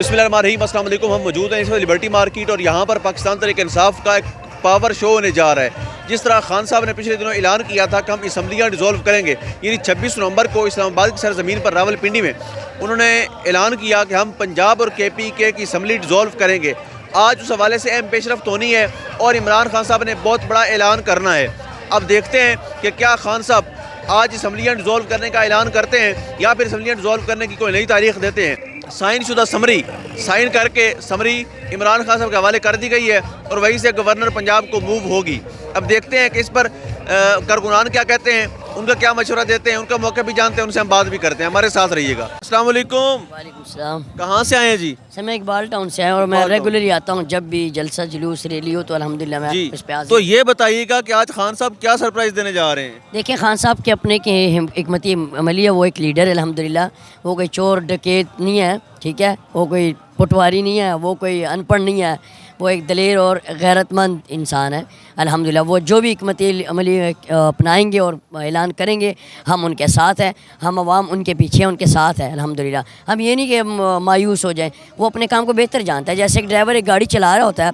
बिस्मिल्लाहिर्रहमानिर्रहीम, अस्सलाम वालेकुम। हम मौजूद हैं इस वक्त लिबर्टी मार्केट और यहाँ पर पाकिस्तान तहरीक इंसाफ का एक पावर शो होने जा रहा है। जिस तरह खान साहब ने पिछले दिनों ऐलान किया था कि हम असम्बलियाँ डिज़ोल्व करेंगे, यानी 26 नवंबर को इस्लामाबाद की सरजमीन पर रावलपिंडी में उन्होंने ऐलान किया कि हम पंजाब और KPK की असम्बली डिज़ोल्व करेंगे। आज उस हवाले से अहम पेशरफ्त होनी है और इमरान खान साहब ने बहुत बड़ा ऐलान करना है। अब देखते हैं कि क्या खान साहब आज असम्बलियाँ डिज़ोल्व करने का ऐलान करते हैं या फिर असम्बलियाँ डिज़ोल्व करने की कोई नई तारीख देते हैं। साइन शुदा समरी साइन करके समरी इमरान खान साहब के हवाले कर दी गई है और वहीं से गवर्नर पंजाब को मूव होगी। अब देखते हैं कि इस पर कारकुनान क्या कहते हैं, उनका क्या मशवरा देते हैं, उनका मौका भी जानते हैं, उनसे हम बात भी करते हैं। हमारे साथ रहिएगा। अस्सलाम वालेकुम। वालेकुम सलाम। कहाँ से आए हैं जी? सर मैं इकबाल टाउन से आया और मैं रेगुलरली आता हूँ, जब भी जलसा जुलूस रैली हो तो अल्हम्दुलिल्लाह मैं जी। उस पे हाजिर। तो ये बताइएगा कि आज खान साहब क्या सरप्राइज देने जा रहे हैं? देखिए, खान साहब के अपने के हिकमती अमली है, वो एक लीडर है अल्हम्दुलिल्लाह। वो कोई चोर डकैत नहीं है, ठीक है, वो कोई पटवारी नहीं है, वो कोई अनपढ़ नहीं है, वो एक दलेर और गैरतमंद इंसान है अल्हम्दुलिल्लाह। वो जो भी हिकमती अमली अपनाएंगे और ऐलान करेंगे, हम उनके साथ हैं, हम अवाम उनके पीछे उनके साथ है अल्हम्दुलिल्लाह। हम ये नहीं कि मायूस हो जाएं, वो अपने काम को बेहतर जानता है। जैसे एक ड्राइवर एक गाड़ी चला रहा होता है,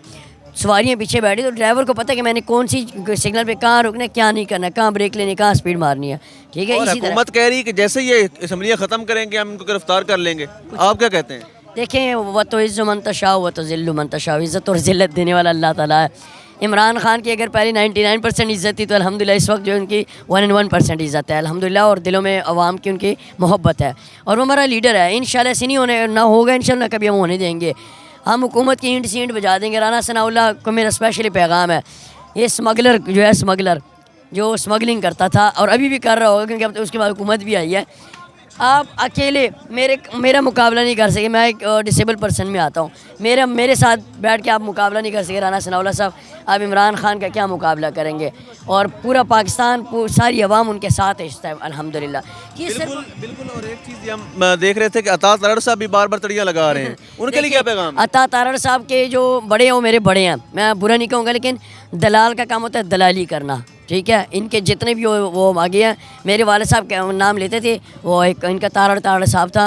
सवारियाँ पीछे बैठी, तो ड्राइवर को पता है कि मैंने कौन सी सिग्नल पे कहाँ रुकना है, क्या नहीं करना है, कहाँ ब्रेक लेनी, कहाँ स्पीड मारनी है, ठीक है। और इसी तरह हुकूमत कह रही है कि जैसे ये असम्बलियाँ ख़त्म करेंगे हम इनको गिरफ्तार कर लेंगे। आप क्या कहते हैं? देखें, वह तो इज़्ज़ु मन तशाओ व तो ज़िल्लु मन तशाओ, इज़्ज़त और ज़िल्लत देने वाला अल्लाह ताला है। इमरान खान की अगर पहले 99% इज़्ज़त थी तो अल्हम्दुलिल्लाह इस वक्त जो उनकी 101% इज़्ज़त है अल्हम्दुलिल्लाह, और दिलों में अवाम की उनकी मोहब्बत है और वो हमारा लीडर है। इंशाल्लाह ऐसे नहीं होने ना होगा, इंशाल्लाह कभी हम होने देंगे। हम हुकूमत की ईंट सींट बजा देंगे। राना सनाउल्लाह को मेरा स्पेशली पैगाम है, ये स्मगलर जो है, स्मगलर जो स्मगलिंग करता था और अभी भी कर रहा होगा, क्योंकि अब तो उसके बाद हुकूमत भी आई है। आप अकेले मेरा मुकाबला नहीं कर सके। मैं एक डिसेबल पर्सन में आता हूँ, मेरे साथ बैठ के आप मुकाबला नहीं कर सके राना सनाउल्लाह साहब। आप इमरान खान का क्या मुकाबला करेंगे? और पूरा पाकिस्तान, सारी अवाम उनके साथ है इस टाइम अल्हम्दुलिल्लाह। बिल्कुल। और एक चीज़ हम देख रहे थे कि अता तारड़ साहब भी बार बार तड़ियाँ लगा रहे हैं, उनके लिए क्या पैगाम? अता तारड़ साहब के जो बड़े हैं वो मेरे बड़े हैं, मैं बुरा नहीं कहूँगा, लेकिन दलाल का काम होता है दलाली करना, ठीक है। इनके जितने भी वो आगे हैं, मेरे वाले साहब का नाम लेते थे, वो एक इनका तारड़ साहब था,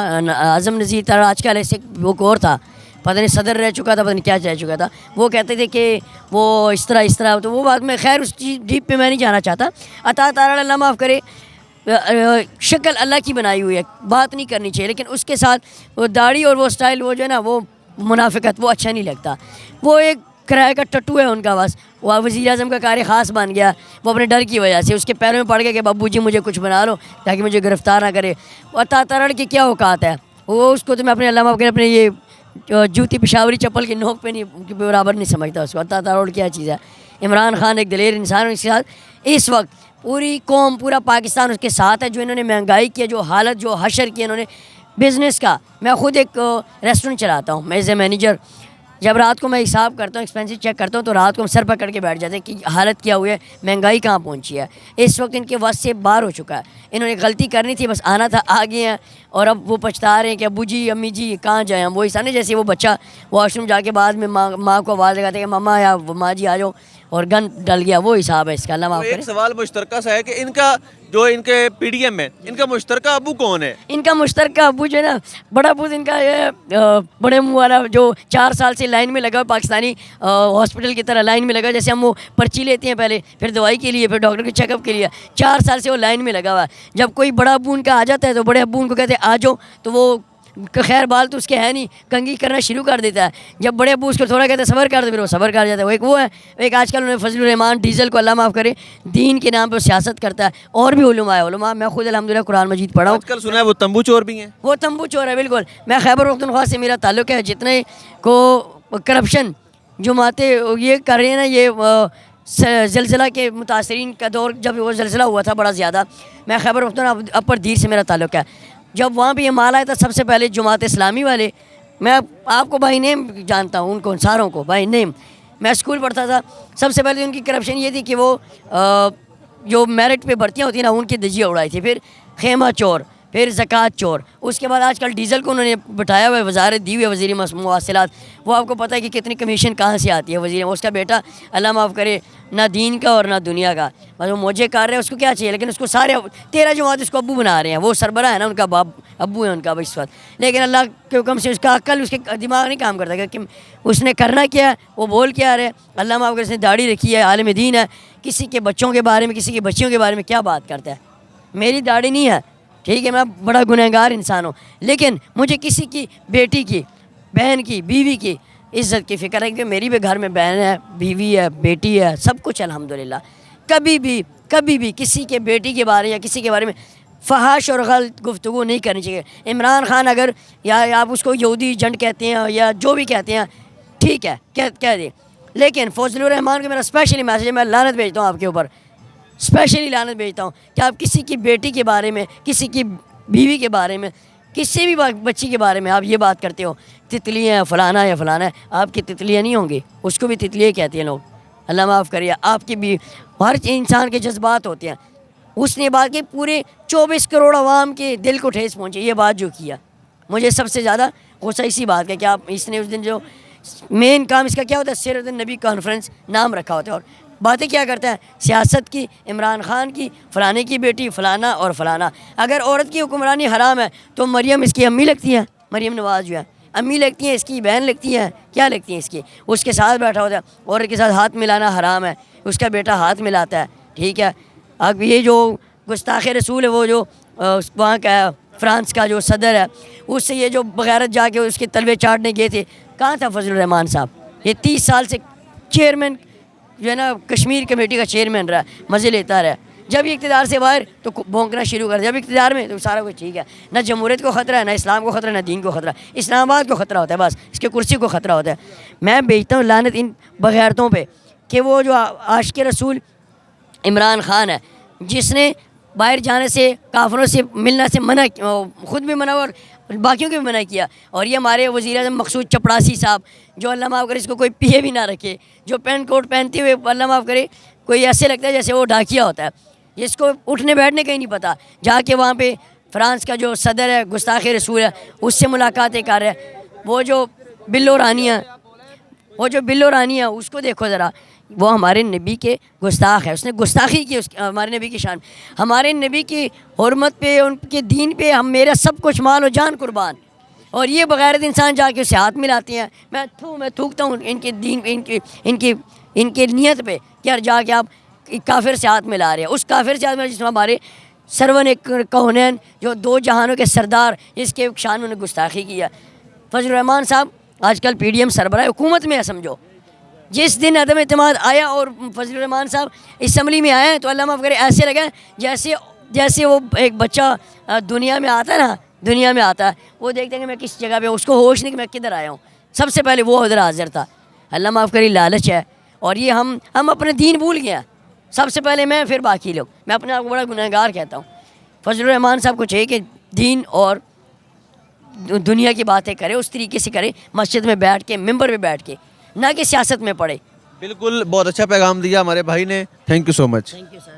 आज़म नज़ीर तारड़, आजकल ऐसे वो और था, पता नहीं सदर रह चुका था, पता नहीं क्या रह चुका था। वो कहते थे कि वो इस तरह, तो वो बात में खैर उस चीज़ डीप पे मैं नहीं जाना चाहता। अता तारड़ अल्लाह माफ़ करे, शक्ल अल्लाह की बनाई हुई है, बात नहीं करनी चाहिए, लेकिन उसके साथ वो दाढ़ी और वो स्टाइल, वो जो है ना, वो मुनाफिकत, वो अच्छा नहीं लगता। वो एक किराए का टट्टू है उनका, बस वो वज़ीर आज़म का कार्य ख़ास बन गया। वो अपने डर की वजह से उसके पैरों में पड़ गया कि बाबू जी मुझे कुछ बना लो ताकि मुझे गिरफ़्तार ना करे। और अता तारड़ की क्या औकात है, वो उसको तो मैं अपने अल्लाह माफ़ करे अपने ये जूती पिशावरी चप्पल की नोक पे नहीं बराबर नहीं समझता उसको। अता तारड़ क्या चीज़ है? इमरान खान एक दलेर इंसान, उसके साथ इस वक्त पूरी कौम, पूरा पाकिस्तान उसके साथ है। जो इन्होंने महंगाई की, जो हालत, जो हशर की इन्होंने बिज़नेस का। मैं ख़ुद एक रेस्टोरेंट चलाता हूँ, मैं एज ए मैनेजर। जब रात को मैं हिसाब करता हूँ, एक्सपेंसिव चेक करता हूँ, तो रात को हम सर पकड़ के बैठ जाते हैं कि हालत क्या हुई है, महंगाई कहाँ पहुँची है। इस वक्त इनके वस से बाहर हो चुका है। इन्होंने गलती करनी थी, बस आना था, आ गए हैं और अब वो पछता रहे हैं कि अबू जी अम्मी जी कहाँ जाएँ हम। वो ऐसा नहीं जैसे वो बच्चा वॉशरूम जाके बाद में माँ को आवाज़ लगाते हैं कि मम्मा या माँ जी आ जाओ, और गन डल गया, वो हिसाब है इसका। अल्लाह माफ़ करे। एक सवाल मुश्तरका सा है कि इनका जो इनके PDM में इनका मुश्तरका अबू कौन है? इनका मुश्तरका अबू जो है ना, बड़ा अबू इनका ये बड़े मुँह वाला, जो 4 साल से लाइन में लगा, पाकिस्तानी हॉस्पिटल की तरह लाइन में लगा। जैसे हम वो पर्ची लेते हैं पहले, फिर दवाई के लिए, फिर डॉक्टर के चेकअप के लिए, 4 साल से वो लाइन में लगा हुआ है। जब कोई बड़ा अबू उनका आ जाता है तो बड़े अबू उनको कहते हैं आ जाओ, तो वो खैर बाल तो उसके है नहीं, कंघी करना शुरू कर देता है। जब बड़े अबू उसको थोड़ा कहते हैं सबर कर दे, फिर वो सबर कर जाता है। वो एक वो है, एक आजकल उन्हें फजलुर रहमान डीजल को अल्लाह माफ़ करे, दीन के नाम पर सियासत करता है। और भी उलमा है, उलमा, मैं खुद अल्हम्दुलिल्लाह कुरान मजीद पढ़ा हूँ। आजकल सुना है वो तंबू चोर भी हैं। वो तंबू चोर है, बिल्कुल। मैं खैबर पख्तूनख्वा से मेरा ताल्लुक़ है। जितने को करप्शन जुमाते ये कर रहे हैं ना, ये ज़लज़ला के मुतासरीन का दौर, जब वो ज़लज़ला हुआ था बड़ा ज़्यादा, मैं खैबर पख्तूनख्वा अपर दीर से मेरा ताल्लुक़ है। जब वहाँ पे ये माल आया था, सबसे पहले जमात इस्लामी वाले, मैं आपको बाई नेम जानता हूँ उनको सारों को, बाई नेम। मैं स्कूल पढ़ता था, सबसे पहले उनकी करप्शन ये थी कि वो जो मेरिट पे भर्तियाँ होती हैं ना, उनकी दजिया उड़ाई थी। फिर खेमा चोर, پھر زکوٰۃ چور. اس کے بعد آج کل ڈیزل کو انہوں نے بٹھایا ہوا ہے, وزارت دی ہوئی ہے وزیر مواصلات. وہ آپ کو پتہ ہے کہ کتنی کمیشن کہاں سے آتی ہے وزیر, اس کا بیٹا اللہ معاف کرے نہ دین کا اور نہ دنیا کا, بس وہ موجے کر رہے ہیں, اس کو کیا چاہیے, لیکن اس کو سارے 13 جماعت اس کو ابو بنا رہے ہیں. وہ سربراہ ہے نا, ان کا باپ ابو ہے ان کا اس وقت, لیکن اللہ کے حکم سے اس کا عقل, اس کے دماغ نہیں کام کرتا کہ اس نے کرنا کیا ہے, وہ بول کے آ رہے ہیں. اللہ معاف کرے اس نے داڑھی رکھی ہے, عالم دین ہے, کسی کے بچوں کے بارے میں کسی کی بچیوں کے بارے میں کیا بات کرتا ہے. میری داڑھی نہیں ہے, ٹھیک ہے, میں بڑا گنہگار انسان ہوں, لیکن مجھے کسی کی بیٹی کی, بہن کی, بیوی کی عزت کی فکر ہے کہ میری بھی گھر میں بہن ہے, بیوی ہے, بیٹی ہے, سب کچھ الحمدللہ. کبھی بھی کسی کے بیٹی کے بارے یا کسی کے بارے میں فحش اور غلط گفتگو نہیں کرنی چاہیے. عمران خان اگر یا آپ اس کو یہودی جنڈ کہتے ہیں یا جو بھی کہتے ہیں, ٹھیک ہے کہہ دیں, لیکن فضل الرحمان کو میرا اسپیشلی میسیج ہے, میں لعنت بھیجتا ہوں آپ کے اوپر, اسپیشلی لعنت بھیجتا ہوں کہ آپ کسی کی بیٹی کے بارے میں, کسی کی بیوی کے بارے میں, کسی بھی بچی کے بارے میں آپ یہ بات کرتے ہو تتلی ہیں فلانا یا فلانا ہے. آپ کی تتلیاں نہیں ہوں گی, اس کو بھی تتلیاں کہتے ہیں لوگ, اللہ معاف کریے. آپ کی بھی ہر انسان کے جذبات ہوتے ہیں. اس نے بات کی پورے 24 کروڑ عوام کے دل کو ٹھیس پہنچی, یہ بات جو کیا, مجھے سب سے زیادہ غصہ اسی بات کا کہ آپ اس نے اس دن جو مین کام اس کا کیا ہوتا ہے, سیرت النبی کانفرنس نام رکھا ہوتا ہے, اور باتیں کیا کرتا ہے سیاست کی, عمران خان کی, فلانے کی بیٹی, فلانا اور فلانا. اگر عورت کی حکمرانی حرام ہے تو مریم اس کی امی لگتی ہے, مریم نواز جو ہے امی لگتی ہیں, اس کی بہن لگتی ہیں, کیا لگتی ہیں اس کی. اس کے ساتھ بیٹھا ہوتا ہے, عورت کے ساتھ ہاتھ ملانا حرام ہے, اس کا بیٹا ہاتھ ملاتا ہے, ٹھیک ہے. اب یہ جو گستاخ رسول ہے, وہ جو وہاں کا فرانس کا جو صدر ہے, اس سے یہ جو بغیرت جا کے اس کے تلوے چاٹنے گئے تھے, کہاں تھا فضل الرحمان صاحب. یہ 30 سال سے چیئرمین جو ہے نا کشمیر کمیٹی کا چیئرمین رہا, مزے لیتا رہا. جب یہ اقتدار سے باہر تو بھونکنا شروع کر, جب اقتدار میں تو سارا کچھ ٹھیک ہے. نہ جمہوریت کو خطرہ ہے, نہ اسلام کو خطرہ ہے, نہ دین کو خطرہ ہے. اسلام آباد کو خطرہ ہوتا ہے, بس اس کے کرسی کو خطرہ ہوتا ہے. میں بھیجتا ہوں لعنت ان بغیرتوں پہ کہ وہ جو عاشق رسول عمران خان ہے, جس نے باہر جانے سے, کافروں سے ملنا سے منع, خود بھی منع اور باقیوں کو بھی منع کیا. اور یہ ہمارے وزیر اعظم مقصود چپڑاسی صاحب, جو اللہ معاف کرے اس کو کوئی پیے بھی نہ رکھے, جو پینٹ کوٹ پہنتے ہوئے اللہ معاف کرے کوئی ایسے لگتا ہے جیسے وہ ڈاکیا ہوتا ہے, جس کو اٹھنے بیٹھنے کا ہی نہیں پتہ. جا کے وہاں پہ فرانس کا جو صدر ہے, گستاخ رسول ہے, اس سے ملاقاتیں کر رہے ہیں. وہ جو بلو رانی ہے, اس کو دیکھو ذرا, وہ ہمارے نبی کے گستاخ ہے, اس نے گستاخی کی ہمارے نبی کی شان, ہمارے نبی کی حرمت پہ, ان کے دین پہ ہم میرا سب کچھ مال و جان قربان. اور یہ بغیرت انسان جا کے اسے ہاتھ ملاتے ہیں. میں تھوکتا ہوں ان کے دین پہ, ان کے نیت پہ, کہ جا کے آپ کافر سے ہاتھ ملا رہے ہیں. اس کافر سے ہاتھ ملا جس میں ہمارے سرون کونین, جو 2 جہانوں کے سردار, جس کے شان میں نے گستاخی کیا. فضل الرحمان صاحب آج کل PDM سربراہ حکومت میں ہے سمجھو. جس دن عدم اعتماد آیا اور فضل الرحمان صاحب اسمبلی میں آئے ہیں تو اللہ معاف کرے ایسے لگا جیسے وہ ایک بچہ دنیا میں آتا ہے, وہ دیکھتے ہیں کہ میں کس جگہ پہ, اس کو ہوش نہیں کہ میں کدھر آیا ہوں. سب سے پہلے وہ ادھر حاضر تھا. اللہ معاف کرے لالچ ہے, اور یہ ہم اپنے دین بھول گئے ہیں. سب سے پہلے میں, پھر باقی لوگ. میں اپنے آپ کو بڑا گنہگار کہتا ہوں. فضل الرحمان صاحب کو چاہیے کہ دین اور دنیا کی باتیں کرے, اس طریقے سے کرے, مسجد میں بیٹھ کے, ممبر پہ بیٹھ کے, نہ کہ سیاست میں پڑے. بالکل, بہت اچھا پیغام دیا ہمارے بھائی نے. Thank you so much. Thank you sir.